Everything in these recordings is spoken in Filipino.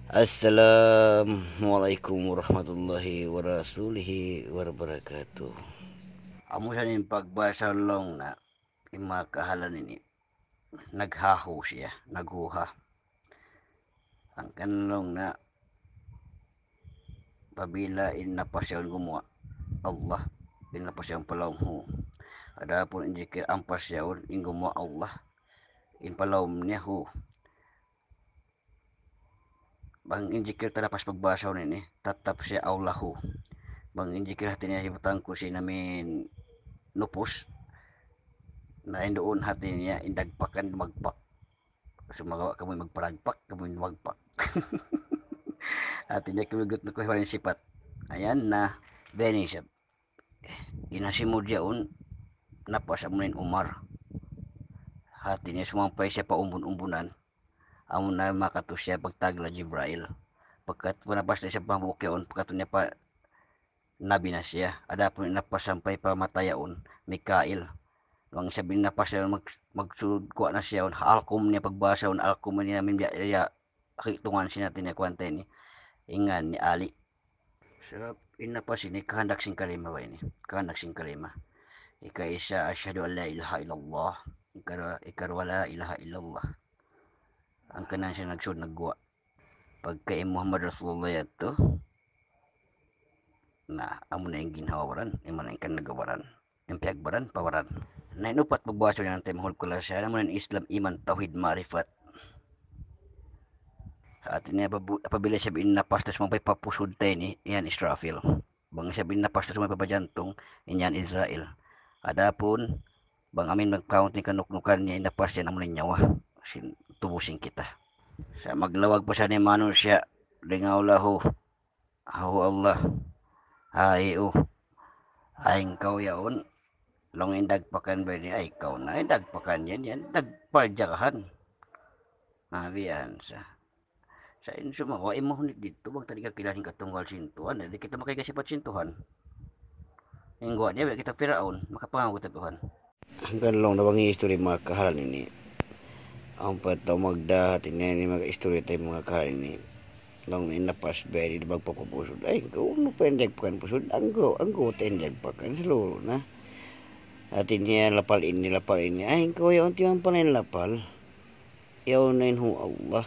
Assalamualaikum warahmatullahi wabarakatuh. Amo sa ning pagbasa long na imakahalan ini naghaho siya, naghuha. Ang kanlong na pabila in napasyaon gumawa Allah in napasyaon palawm ho. Adapun injikir ang pasyaon in gumawa Allah in palawm niya ho. Bang injikir talapas pagbasaw nini tatap siya aulahu. Bang injikir hati niya hibutang ko siya namin nupos na indoon hati niya indagpakan magpak. Sumagawa kami magparagpak kami magpak. Hati niya kimigot na ko yung sipat. Ayan na Benny siya. Inasimod yaon napas amunin Umar. Hati niya sumampay siya pa umbun-umbunan. Amo na makato siya pagtagla Jibrail. Pagkat panapas na siya pambukyaon pagkat niya pa nabi na siya. Adapon napasampay pa matayaon Mikail. Ang sabi na pa siya magsulod ko na siya alkom niya pagbasa alkom niya min ya hitungan siya natin niya kwanta ni ingan ni Ali. So inapa sini kahandak sing kalima ba ini? Kahandak sing kalima. Ika isa asyhadu an la ilaha illallah. Ikar wala ilaha illallah. Ang kanan siya nagsud nagguwa. Pagka Muhammad Rasulullah yato na amo na yung ginhawaran, imo na yung kanagawaran. Yung piyagbaran, pawaran. Na inupat magbaso niya ng temahol ko lang siya. Naman Islam, iman, tauhid, marifat. At niya pabila siya binapastas mong papusod tayo ni iyan Israfil. Bang siya binapastas mong papajantong iyan Israel. Adapun, bang amin mag-count ni kanuknukan niya inapas siya naman nyawa. Tubusin kita. Sa maglawag pa siya ni Manon siya. Lingaw lahu. Ahu Allah. Haiu. Aing kau yaon. Long indagpakan ba niya, ay ikaw na indagpakan yan, nagparjagahan. Nabiyan sa inyo mo, ay mahunit dito, wag tadi ka kilahin katunggal sintuhan, hindi kita makikasipat sintuhan. Inggo niya, kita Firaun, makapangaw kita Tuhan. Hanggang long na bang history mga kahalan ini. Ang pataw magdahat ini mga history tayo mga kahalan ini. Long inapas beri di bagpapapusod, ay ikaw, ano pa indagpakan pusod, anggo tayo indagpakan, saluro na. At niya lapal ini ay kau yaon timan pa na lapal yaonin hu Allah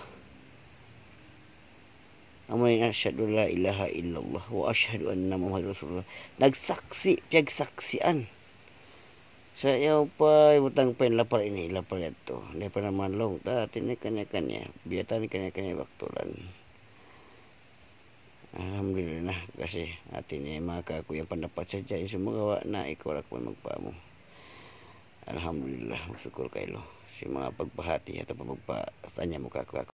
amoy asyhadu la ilaha illallah wa asyhadu anna muhammadar rasulullah nagsaksi piyagsaksian sa yaw pa butang pa lapal ini lapal ito hindi pa naman long ta tinay kanya-kanya biyatan kanya-kanya baktulan. Alhamdulillah kasi atin niya mga kakuyang pandapat sa dyan sumagawa na ikaw ako magpamo. Alhamdulillah, bersyukur kailo. Si mga pagpahati atau pagpatanya muka aku.